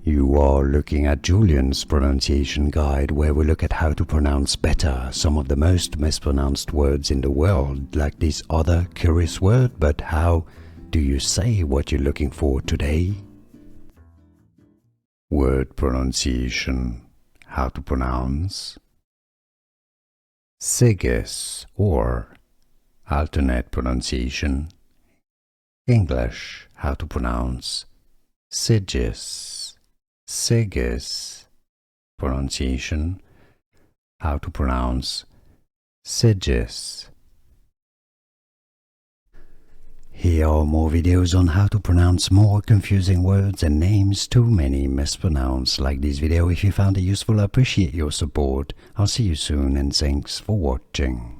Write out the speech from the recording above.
You are looking at Julian's pronunciation guide, where we look at how to pronounce better some of the most mispronounced words in the world, like this other curious word. But how do you say what you're looking for today? Word pronunciation. How to pronounce Sigis, or alternate pronunciation. English. How to pronounce Sigis. Sigis. Pronunciation. How to pronounce Sigis. Here are more videos on how to pronounce more confusing words and names too many mispronounced. Like this video if you found it useful. I appreciate your support. I'll see you soon and thanks for watching.